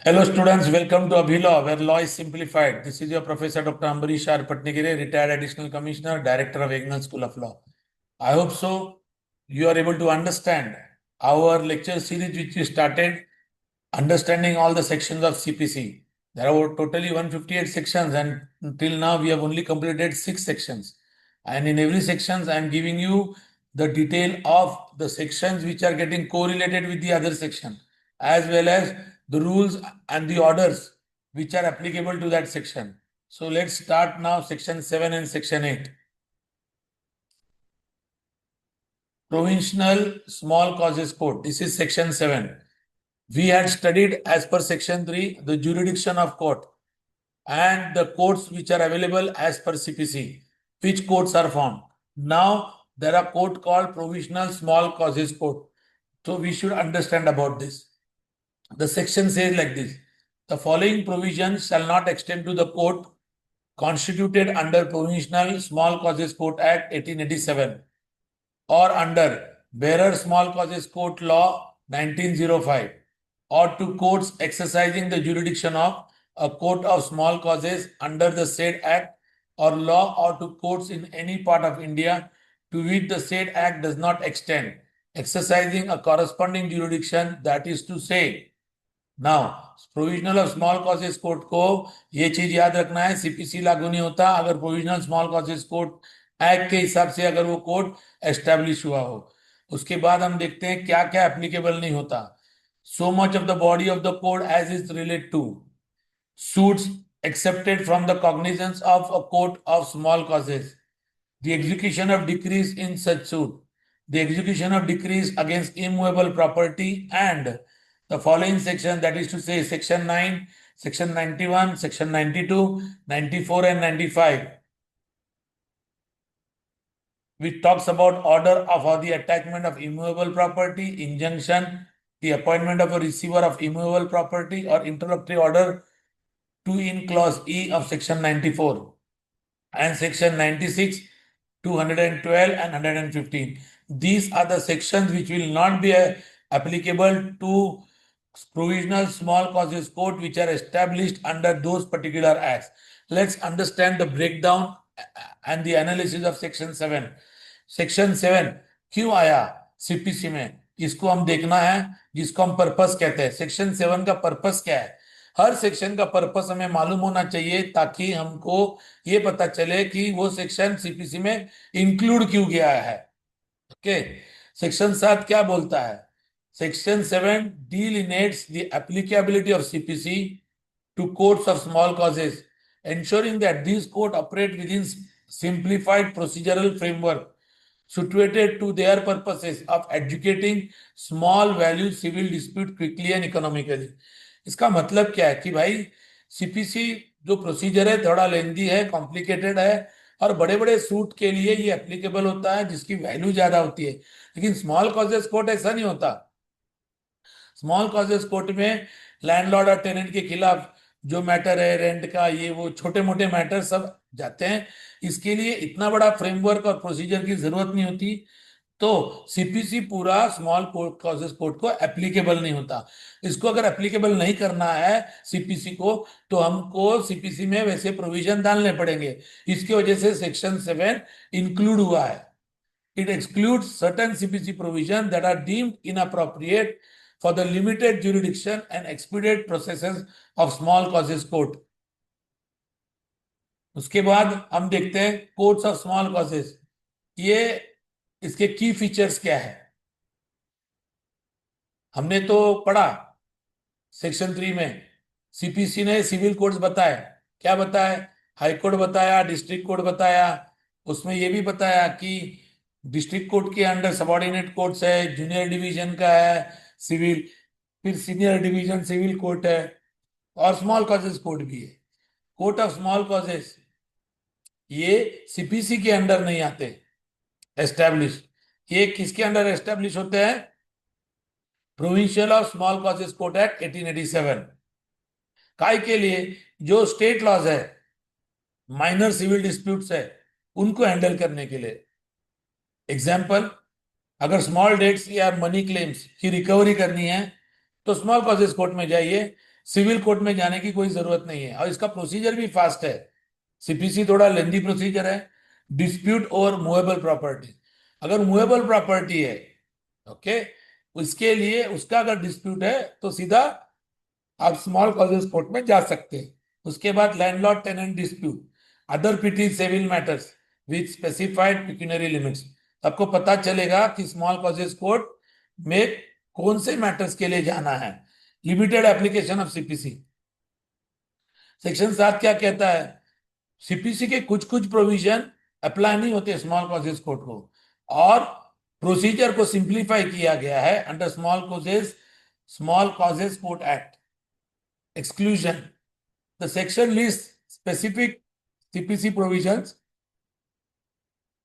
Hello students, welcome to Abhilaw, where law is simplified. This is your Professor Dr. Ambarish R. Patnagire, retired Additional Commissioner, Director of Eggnell School of Law. I hope so. You are able to understand our lecture series which we started, understanding all the sections of CPC. There are totally 158 sections and till now we have only completed 6 sections. And in every sections I am giving you the detail of the sections which are getting correlated with the other section, as well as the rules and the orders which are applicable to that section. So let's start now section 7 and section 8. Provincial Small Causes Court. This is section 7. We had studied as per section 3 the jurisdiction of court and the courts which are available as per CPC, which courts are found. Now there are court called Provisional Small Causes Court. So we should understand about this. The section says like this: the following provisions shall not extend to the court constituted under Provisional Small Causes Court Act 1887 or under Bearer Small Causes Court Law 1905, or to courts exercising the jurisdiction of a court of small causes under the said act or law, or to courts in any part of India to which the said act does not extend, exercising a corresponding jurisdiction, that is to say. Now provisional of small causes court को ये चीज याद रखना है, CPC लागू नहीं होता अगर provisional small causes court act के हिसाब से अगर वो कोर्ट एस्टेब्लिश हुआ हो। उसके बाद हम देखते हैं क्या क्या एप्लीकेबल नहीं होता। So much of the body of the code as is relate to suits accepted from the cognizance of a court of small causes, the execution of decrees in such suit, the execution of decrees against immovable property, and the following section, that is to say section 9, section 91, section 92, 94 and 95, which talks about order of or the attachment of immovable property, injunction, the appointment of a receiver of immovable property, or interlocutory order 2 in clause E of section 94 and section 96, 212 and 115. These are the sections which will not be applicable to provisional small causes court which are established under those particular acts. Let's understand the breakdown and the analysis of section 7. Section 7 क्यों आया CPC में, इसको हम देखना है, जिसको हम purpose कहते हैं। सेक्शन 7 का पर्पस क्या है? हर सेक्शन का पर्पस हमें मालूम होना चाहिए ताकि हमको ये पता चले कि वो सेक्शन सीपीसी में इंक्लूड क्यों गया है। ओके, सेक्शन 7 क्या बोलता है? Section 7 delineates the applicability of CPC to courts of small causes, ensuring that these courts operate within simplified procedural framework situated to their purposes of adjudicating small value civil dispute quickly and economically. इसका मतलब क्या है कि भाई CPC जो procedure है थोड़ा लेंदी है, कॉम्प्लिकेटेड है, और बड़े बड़े सूट के लिए ये एप्लीकेबल होता है जिसकी वैल्यू ज्यादा होती है। लेकिन स्मॉल कॉजेस कोर्ट ऐसा नहीं होता। स्मॉल कॉजेस कोर्ट में लैंडलॉर्ड और टेनेंट के खिलाफ जो मैटर है रेंट का, ये वो छोटे मोटे मैटर सब जाते हैं। इसके लिए इतना बड़ा फ्रेमवर्क और प्रोसीजर की जरूरत नहीं होती। तो सीपीसी पूरा स्मॉल कॉजेस कोर्ट को एप्लीकेबल नहीं होता। इसको अगर एप्लीकेबल नहीं करना है सीपीसी को, तो हमको सीपीसी में वैसे प्रोविजन डालने पड़ेंगे। इसकी वजह से सेक्शन 7 इंक्लूड हुआ है। It excludes certain CPC provision that are deemed inappropriate for the limited jurisdiction and expedite processes of small causes court. उसके बाद हम देखते हैं कोर्ट्स ऑफ स्मॉल कॉजेस। ये इसके की फीचर्स क्या है हमने तो पढ़ा सेक्शन 3 में। सीपीसी ने सिविल कोर्ट्स बताए, क्या बताया? हाई कोर्ट बताया, डिस्ट्रिक्ट कोर्ट बताया। उसमें ये भी बताया कि डिस्ट्रिक्ट कोर्ट के अंडर सबऑर्डिनेट कोर्ट्स है, जूनियर डिवीजन का है सिविल, फिर सीनियर डिवीजन सिविल कोर्ट है, और स्मॉल कॉजेस कोर्ट भी है। कोर्ट ऑफ स्मॉल कॉजेस ये सीपीसी के अंडर नहीं आते एस्टेब्लिश। ये किसके अंडर एस्टेब्लिश होते हैं? Provincial of small causes court act 1887। काय के लिए? जो स्टेट लॉज है, माइनर सिविल डिस्प्यूट्स है, उनको हैंडल करने के लिए। एग्जाम्पल, अगर स्मॉल डेट्स या मनी क्लेम्स की रिकवरी करनी है तो स्मॉल कॉजेस कोर्ट में जाइए। सिविल कोर्ट में जाने की कोई जरूरत नहीं है और इसका प्रोसीजर भी फास्ट है। सीपीसी थोड़ा लेंदी प्रोसीजर है। डिस्प्यूट ओवर मूवेबल प्रॉपर्टी, अगर मूवेबल प्रॉपर्टी है, ओके, उसके लिए उसका अगर डिस्प्यूट है तो सीधा आप स्मॉल कॉजेस कोर्ट में जा सकते हैं। उसके बाद landlord tenant dispute, other petty civil matters with specified pecuniary limits. आपको पता चलेगा कि स्मॉल कॉजेस कोर्ट में कौन से मैटर्स के लिए जाना है। Limited application of CPC, section 7 क्या कहता है? सीपीसी के कुछ कुछ प्रोविजन अप्लाई नहीं होते स्मॉल कॉजेस कोर्ट को, और प्रोसीजर को सिंप्लीफाई किया गया है under small causes court act. Exclusion, the section list specific CPC provisions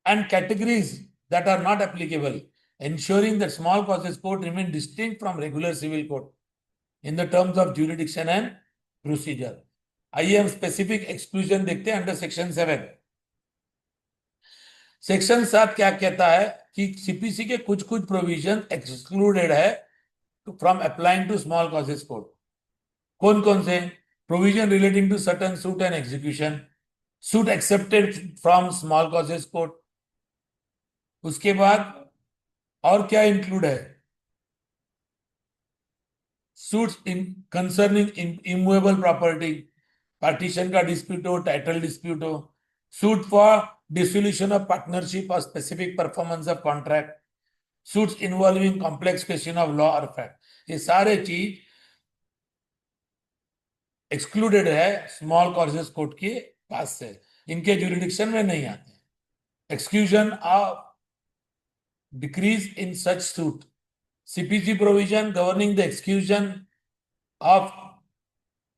and categories that are not applicable, ensuring that small causes court remain distinct from regular civil court in the terms of jurisdiction and procedure. आइए हम specific exclusion देखते हैं under section 7। Section 7 क्या कहता है कि CPC के कुछ कुछ प्रोविजन एक्सक्लूडेड है from applying to small causes court. कौन कौन से? Provision relating to certain suit and execution, suit excepted from small causes court. उसके बाद और क्या इंक्लूड है? Suits in concerning immovable property, partition का डिस्प्यूट हो, टाइटल डिस्प्यूट हो, suit for dissolution of partnership और specific performance of contract, suits involving complex question of law और फैक्ट। ये सारे चीज एक्सक्लूडेड है स्मॉल कॉजेस कोर्ट के पास से, इनके जुरिडिक्शन में नहीं आते। Exclusion of decrease in such suit, CPC provision governing the exclusion of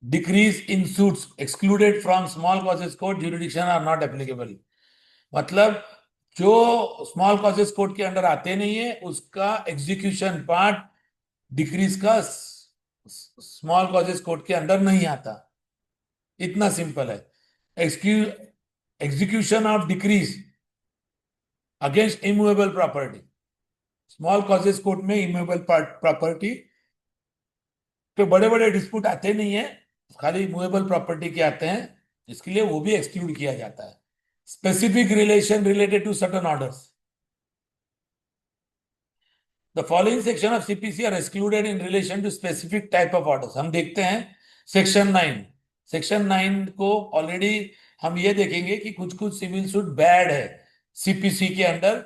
decrease in suits excluded from small causes court jurisdiction are not applicable। मतलब जो स्मॉल कॉजेस कोर्ट के under आते नहीं है उसका एग्जीक्यूशन पार्ट डिक्रीज का small causes court के under नहीं आता। इतना सिंपल है। Execution of decrease against immovable property, small causes court में इमूवेबल प्रॉपर्टी तो बड़े बड़े डिस्प्यूट आते नहीं है, खाली मूवेबल प्रॉपर्टी के आते हैं, इसके लिए वो भी एक्सक्लूड किया जाता है। Specific relation related to certain orders, the following section of CPC are excluded in relation to specific type of orders. हम देखते हैं सेक्शन 9। सेक्शन 9 को ऑलरेडी हम ये देखेंगे कि कुछ कुछ सिविल सूट बैड है सीपीसी के अंडर।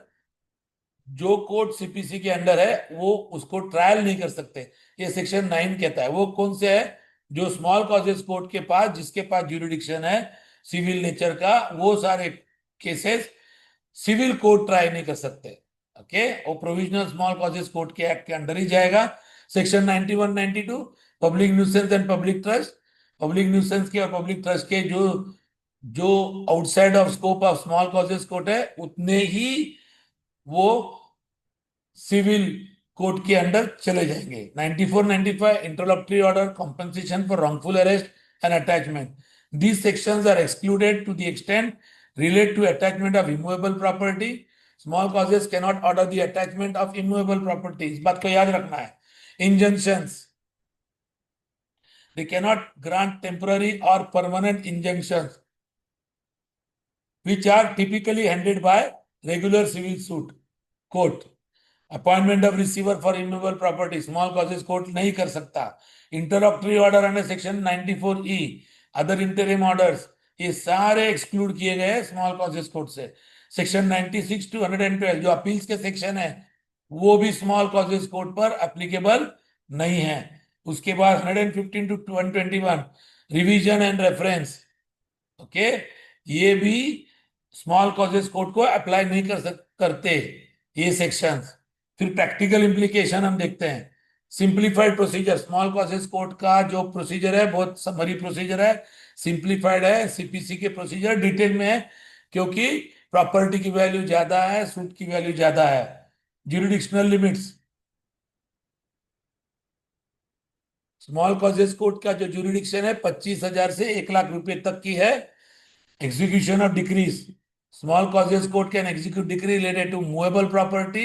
जो कोर्ट सीपीसी के अंडर है वो उसको ट्रायल नहीं कर सकते, ये सेक्शन 9 कहता है। वो कौन से है? जो स्मॉल कॉजेस कोर्ट के पास, जिसके पास ज्यूरिडिक्शन है सिविल नेचर का, वो सारे केसेस सिविल कोर्ट ट्राई नहीं कर सकते। ओके, वो प्रोविजनल स्मॉल कॉजेस कोर्ट के एक्ट के अंडर ही जाएगा। Section 91 92 public nuisance and public trust, public nuisance के और पब्लिक ट्रस्ट के जो जो outside of scope of small causes court है उतने ही वो सिविल कोर्ट के अंडर चले जाएंगे। 94 95 interlocutory order, compensation for wrongful arrest and attachment, these sections are excluded to the extent relate to attachment of immovable property। small causes cannot order the attachment of immovable property, इस बात को याद रखना है। injunctions, they cannot grant temporary or permanent injunctions which are typically handled by regular civil suit court। Appointment of receiver for immovable property small causes court नहीं कर सकता। Interlocutory order under section 94E, other interim orders, ये सारे exclude किए गए small causes court से। Section 96 to 112 जो appeals के सेक्शन है वो भी स्मॉल कॉजेस कोर्ट पर एप्लीकेबल नहीं है। उसके बाद 115 टू 121 रिवीजन एंड रेफरेंस, ओके, ये भी स्मॉल कॉजेस कोर्ट को अप्लाई नहीं करते ये सेक्शंस। फिर प्रैक्टिकल इंप्लीकेशन हम देखते हैं। Simplified procedure, small causes court का जो प्रोसीजर है बहुत समरी प्रोसीजर है, सिंप्लीफाइड है। सीपीसी के प्रोसीजर डिटेल में है क्योंकि प्रॉपर्टी की वैल्यू ज्यादा है, सूट की वैल्यू ज्यादा है। ज्यूरिडिक्शनल लिमिट्स, स्मॉल कॉजेस कोर्ट का जो ज्यूरिडिक्शन है 25,000 से 1 लाख रुपए तक की है। Execution of decrease, small causes court can execute decree related to movable property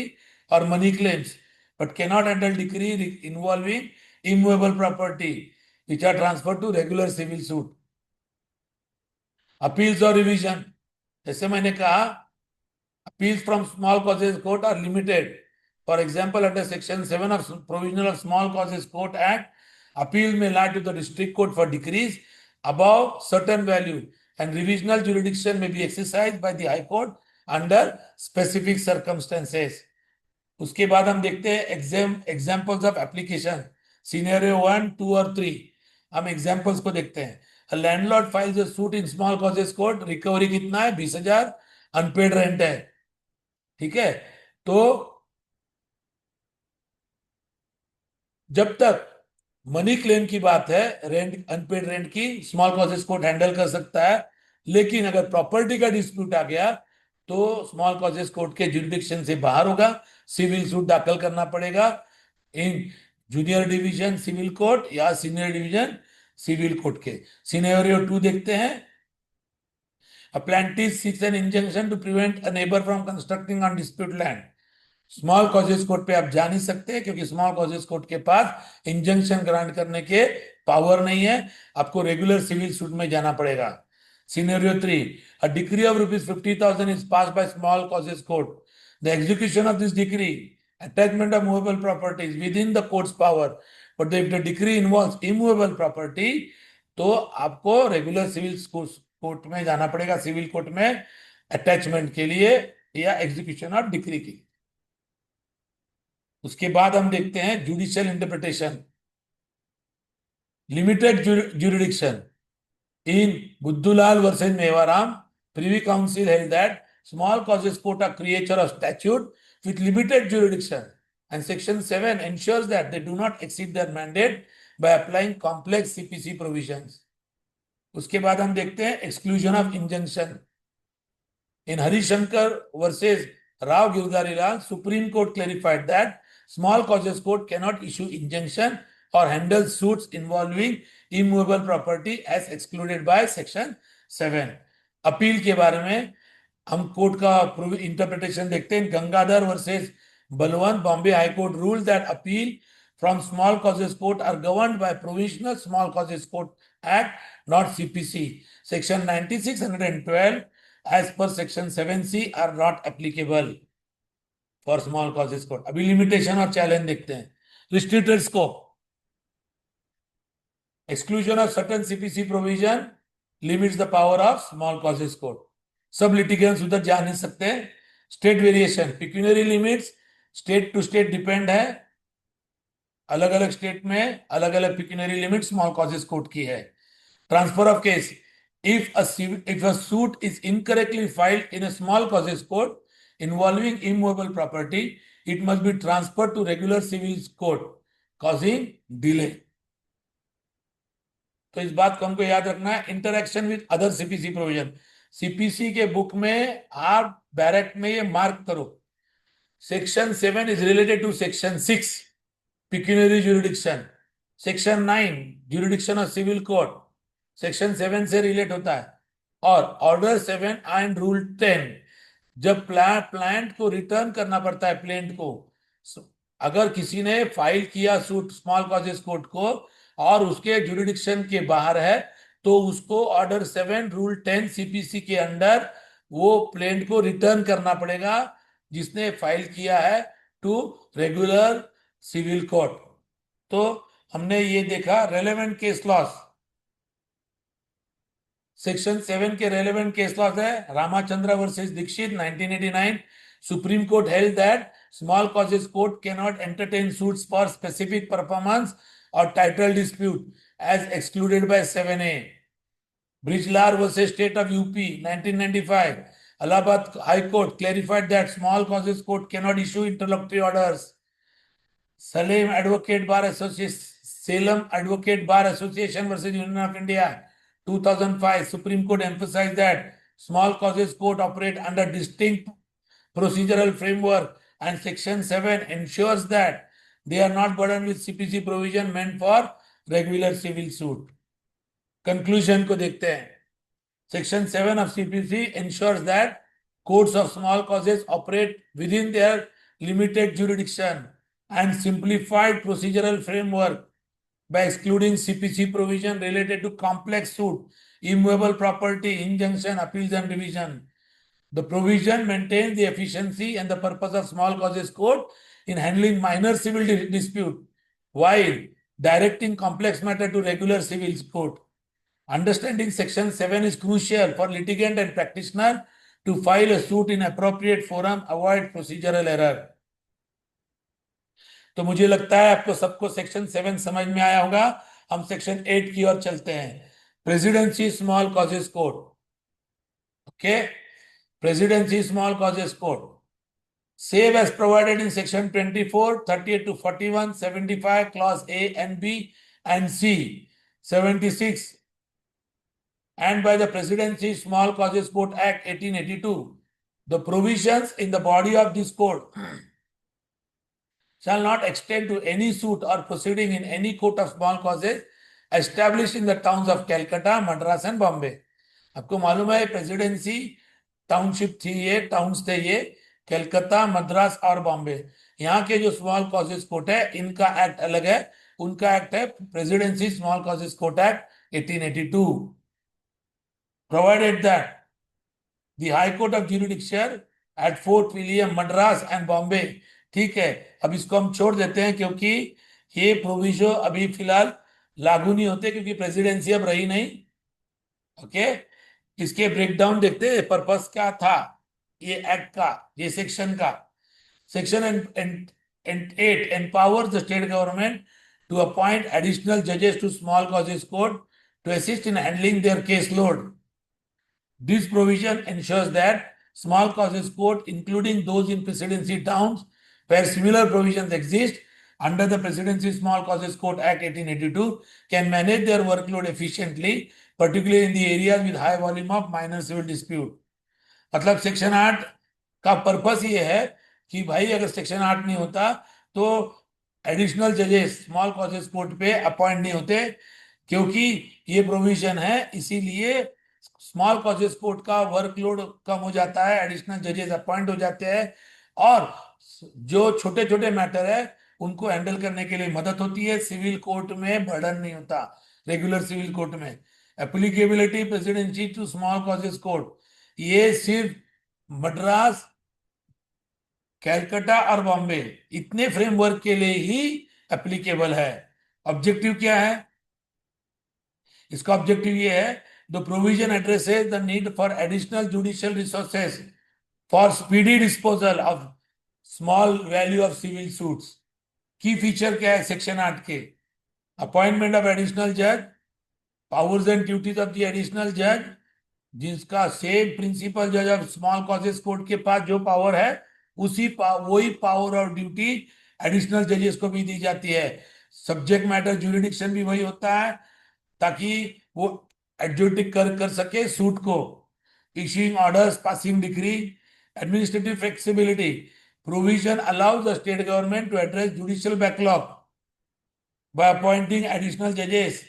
or money claims but cannot handle decree involving immovable property। which are transferred to regular civil suit. Appeals or revision, जैसे मैंने कहा, appeals from small causes court are limited. For example, under Section 7 of Provisional of Small Causes Court Act, appeal may lie to the district court for decrees above certain value, and revisional jurisdiction may be exercised by the High Court under specific circumstances. उसके बाद हम देखते हैं examples of application, scenario 1, 2 और 3. हम examples को देखते हैं. Landlord files a suit in small causes court. Recovery कितना है? 20,000. अनपेड रेंट है. ठीक है. तो जब तक मनी क्लेम की बात है, रेंट, अनपेड रेंट की, स्मॉल कॉजेस कोर्ट हैंडल कर सकता है. लेकिन अगर प्रॉपर्टी का डिस्प्यूट आ गया तो स्मॉल कॉजेस कोर्ट के जुरिडिक्शन से बाहर होगा, सिविल सूट दाखिल करना पड़ेगा in junior division civil court या सीनियर डिवीजन सिविल कोर्ट के. सिनेरियो 2 देखते हैं. A plaintiff seeks an injunction to prevent a neighbor from constructing on disputed land. Small causes court पे आप जा नहीं सकते क्योंकि स्मॉल कॉजेस कोर्ट के पास इंजंक्शन ग्रांट करने के पावर नहीं है. आपको रेगुलर सिविल सूट में जाना पड़ेगा. Scenario 3, a decree of rupees 50,000 is passed by small causes court. The execution of this decree, attachment of movable property is within the court's power. But if the decree involves immovable property, तो आपको regular civil court में जाना पड़ेगा, civil court में attachment के लिए या execution of decree के लिए. उसके बाद हम देखते हैं judicial interpretation. Limited jurisdiction. In Buddulal versus Mewaram, Privy Council held that small causes court are creature of statute with limited jurisdiction, and Section 7 ensures that they do not exceed their mandate by applying complex CPC provisions. उसके बाद हम देखते हैं exclusion of injunction. In Harishankar versus Rao Girdharilal, Supreme Court clarified that small causes court cannot issue injunction or handle suits involving immovable property as excluded by Section 7. Appeal के बारे में हम court का इंटरप्रिटेशन देखते हैं. Gangadhar versus Balwant, Bombay high court ruled that appeal from small causes court are governed by Provisional Small Causes Court Act, not CPC. Section 96 and 112 as per Section 7C are not applicable for small causes court. अभी limitation और challenge देखते हैं. Restricted scope. Exclusion of certain CPC provision limits the power of small causes court. सब litigants उधर जा नहीं सकते. State variation. Pecuniary limits state to state depend है. अलग अलग स्टेट में अलग अलग pecuniary limit small causes court की है. Transfer of case. If a suit is incorrectly filed in a small causes court involving immovable property, it must be transferred to regular civil court, causing delay. तो इस बात को हमको याद रखना है. Interaction with other CPC provision. CPC के book में आप बैरेट में ये मार्क करो. Section 7 is related to section 6 pecuniary jurisdiction. Section 9 jurisdiction of civil court section 7 से रिलेट होता है. और ऑर्डर 7 एंड रूल 10 जब प्लांट को रिटर्न करना पड़ता है, प्लेंट को, अगर किसी ने फाइल किया सूट स्मॉल कॉजेस कोर्ट को और उसके जुरिडिक्शन के बाहर है तो उसको ऑर्डर 7 रूल 10 सीपीसी के अंडर वो प्लेंट को रिटर्न करना पड़ेगा जिसने फाइल किया है टू रेगुलर सिविल कोर्ट. तो हमने ये देखा रेलेवेंट केस लॉस. सेक्शन 7 के रेलेवेंट केस लॉस है Ramachandra versus Dikshit 1989. Supreme Court held that small causes court can not entertain suits for specific performance or title dispute as excluded by 7A. Brijlar versus State of UP 1995. Allahabad High Court clarified that small causes court cannot issue interlocutory orders. Salem Advocate Bar Association versus Union of India 2005. Supreme Court emphasized that small causes court operate under distinct procedural framework and Section 7 ensures that they are not burdened with CPC provision meant for regular civil suit. Conclusion को देखते हैं. Section 7 of CPC ensures that courts of small causes operate within their limited jurisdiction and simplified procedural framework by excluding CPC provision related to complex suit, immovable property, injunction, appeals, and revision. The provision maintains the efficiency and the purpose of small causes court in handling minor civil dispute, while directing complex matter to regular civil court. Understanding Section 7 is crucial for litigant and practitioner to file a suit in appropriate forum, avoid procedural error. तो मुझे लगता है आपको सबको section 7 समझ में आया होगा. हम सेक्शन 8 की ओर चलते हैं. Presidency small causes court. Okay, presidency small causes court. Save as provided in section 24, 38 to 41, 75, clause A and B and C, 76, and by the Presidency Small Causes Court Act 1882. The provisions in the body of this code shall not extend to any suit or proceeding in any court of small causes established in the towns of Calcutta, Madras and Bombay. आपको मालूम है presidency township थी, ये towns थे, ये कलकत्ता, मद्रास और बॉम्बे. यहाँ के जो स्मॉल कॉजेस कोर्ट है, इनका एक्ट अलग है. उनका एक्ट है presidency small causes court act 1882. Provided that the high court of jurisdiction at Fort William, Madras and Bombay. ठीक है, अब इसको हम छोड़ देते हैं क्योंकि ये प्रोविजो अभी फिलहाल लागू नहीं होते क्योंकि प्रेसिडेंसी अब रही नहीं. ओके, इसके ब्रेकडाउन देखते हैं, पर्पस क्या था ये एक्ट का, ये सेक्शन का. Section and 8 empowers the state government to appoint additional judges to small causes court to assist in handling their caseload. This provision ensures that small causes court, including those in presidency towns where similar provisions exist under the Presidency Small Causes Court Act 1882, can manage their workload efficiently, particularly in the areas with high volume of minor civil dispute. मतलब section 8 का purpose ये है कि भाई अगर section 8 नहीं होता तो एडिशनल जजेस स्मॉल कॉजेस कोर्ट पे अपॉइंट नहीं होते, क्योंकि ये प्रोविजन है. इसीलिए स्मॉल कॉजेस कोर्ट का वर्कलोड कम हो जाता है, एडिशनल जजेस अपॉइंट हो जाते हैं और जो छोटे छोटे मैटर है उनको हैंडल करने के लिए मदद होती है. सिविल कोर्ट में बर्डन नहीं होता, रेगुलर सिविल कोर्ट में. Applicability presidency to small causes court, ये सिर्फ मद्रास, कैलकाटा और बॉम्बे इतने फ्रेमवर्क के लिए ही एप्लीकेबल है. ऑब्जेक्टिव क्या है इसका? ऑब्जेक्टिव ये है, the provision addresses the need for additional judicial resources for speedy disposal of small value of civil suits. Key feature क्या है सेक्शन 8 के? अपॉइंटमेंट ऑफ एडिशनल जज, powers and duties of the additional जज, जिसका same principal जज of small causes court के पास जो पावर है वही पावर और ड्यूटी एडिशनल जजेस को भी दी जाती है. सब्जेक्ट मैटर ज्यूरिडिक्शन भी वही होता है ताकि वो एडजुडिक कर सके सूट को. Issuing orders, passing decree, administrative flexibility. Provision allows the state government to address judicial backlog by appointing additional जजेस.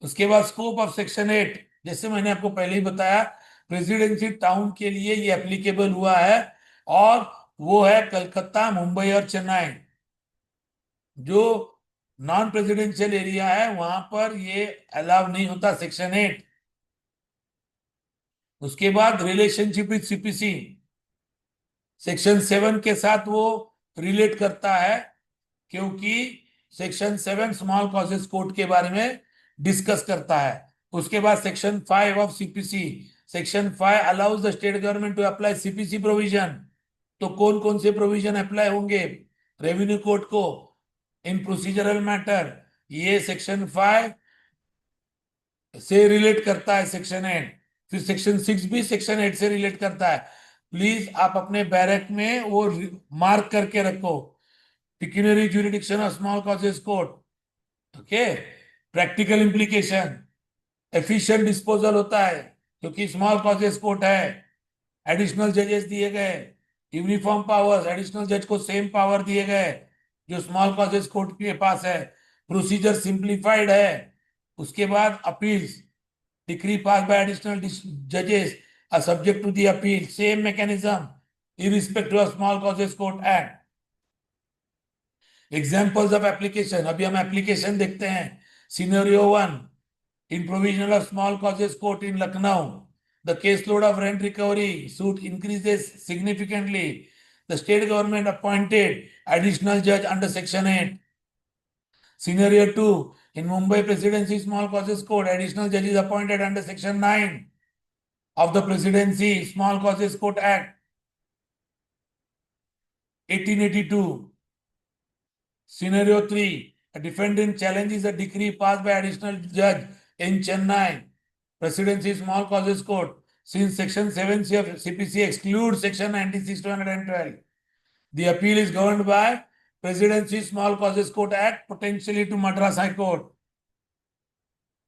उसके बाद स्कोप ऑफ सेक्शन 8, जैसे मैंने आपको पहले ही बताया, प्रेसिडेंसी टाउन के लिए ये एप्लीकेबल हुआ है और वो है कलकत्ता, मुंबई और चेन्नई. जो नॉन प्रेसिडेंशियल एरिया है वहां पर ये अलाउ नहीं होता सेक्शन 8. उसके बाद रिलेशनशिप विद सीपीसी, सेक्शन 7 के साथ वो रिलेट करता है क्योंकि सेक्शन 7 स्मॉल कॉजेस कोर्ट के बारे में डिस्कस करता है. उसके बाद section 5 of CPC, section 5 allows the state government to apply CPC provision. तो कौन कौन से प्रोविजन अप्लाई होंगे रेवेन्यू कोर्ट को इन प्रोसीजरल मैटर? ये सेक्शन 5 से रिलेट करता है सेक्शन 8. फिर सेक्शन 6 भी सेक्शन 8 से रिलेट करता है. प्लीज आप अपने बैरक में वो मार्क करके रखो. Pecuniary jurisdiction of small causes court. Okay, practical implication, efficient disposal होता है क्योंकि स्मॉल कॉजेस कोर्ट है, एडिशनल जजेस दिए गए, यूनिफॉर्म पावर्स, एडिशनल जज को सेम पावर दिए गए जो स्मॉल कॉजेस कोर्ट के पास है, प्रोसीजर सिंप्लीफाइड है. उसके बाद appeals, decree pass by additional जजेस are subject to the appeal, same mechanism irrespective of small causes court act. Examples of application, अभी हम एप्लीकेशन देखते हैं। Scenario 1, in provisional of small causes court in Lucknow, the caseload of rent recovery suit increases significantly. The state government appointed additional judge under Section 8. Scenario 2, in Mumbai Presidency Small Causes Court, additional judge is appointed under Section 9 of the Presidency Small Causes Court Act 1882. Scenario 3, a defendant challenges a decree passed by additional judge in Chennai Presidency Small Causes Court, since Section 7C of CPC excludes Section 96-212. The appeal is governed by Presidency Small Causes Court Act, potentially to Madras High Court.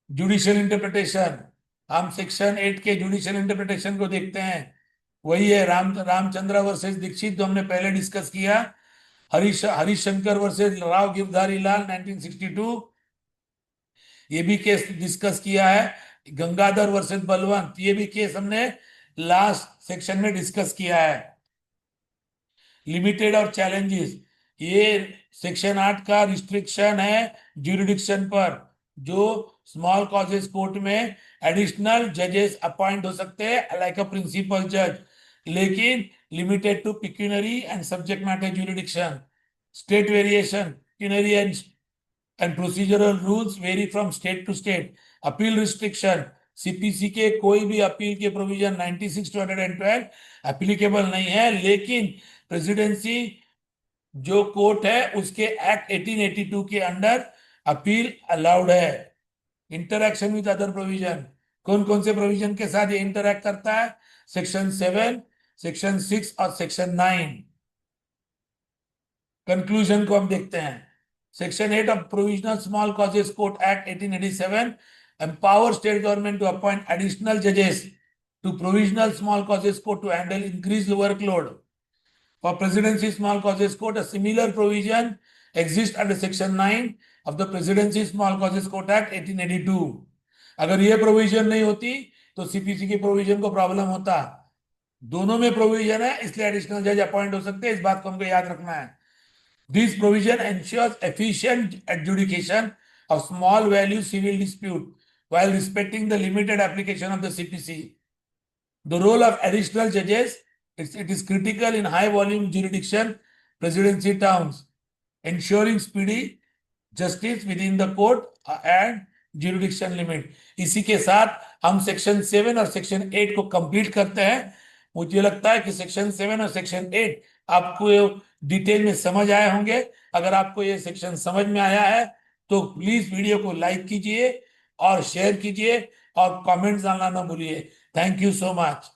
Judicial interpretation, हम section 8 के judicial interpretation को देखते हैं। वही है Ramchandra versus Dixit, जो हमने पहले डिस्कस किया। हरिशंकर वर्सेस राव गिरधारी लाल 1962, ये भी केस डिस्कस किया है। गंगाधर वर्सेस बलवंत, ये भी केस हमने लास्ट सेक्शन में डिस्कस किया है। लिमिटेड और चैलेंजेस, ये सेक्शन 8 का रिस्ट्रिक्शन है ज्यूरिडिक्शन पर, जो स्मॉल कॉजेस कोर्ट में एडिशनल जजेस अपॉइंट हो सकते हैं लाइक अ प्रिंसिपल जज, लेकिन limited to pecuniary and subject matter jurisdiction. State variation, pecuniary and procedural rules vary from state to state. Appeal restriction, CPC के कोई भी अपील के प्रोविजन 96-212 एप्लीकेबल नहीं है, लेकिन प्रेसिडेंसी जो कोर्ट है उसके एक्ट 1882 के अंडर अपील अलाउड है। इंटरैक्शन विद अदर प्रोविजन, कौन कौन से प्रोविजन के साथ ये इंटरैक्ट करता है? सेक्शन 7, सेक्शन 6 और सेक्शन 9। कंक्लूजन को हम देखते हैं। Section 8 of Provisional Small Causes Court Act 1887 empowers state government to appoint additional judges to Provisional Small Causes Court to handle increased workload. For Presidency Small Causes Court, a similar provision exists under Section 9 of the Presidency Small Causes Court Act 1882. अगर ये provision नहीं होती तो CPC की provision को problem होता। दोनों में प्रोविजन है, इसलिए एडिशनल जज अपॉइंट हो सकते हैं, इस बात को हमको याद रखना है। This provision ensures efficient adjudication of small value civil dispute while respecting the limited application of the CPC. The role of additional judges, it is critical in high volume jurisdiction presidency towns, ensuring speedy justice within the court and jurisdiction limit. इसी के साथ हम section 7 और section 8 को complete करते हैं। मुझे लगता है कि सेक्शन 7 और सेक्शन 8 आपको डिटेल में समझ आए होंगे। अगर आपको ये सेक्शन समझ में आया है तो प्लीज वीडियो को लाइक कीजिए और शेयर कीजिए और कमेंट्स डालना ना भूलिए। Thank you so much.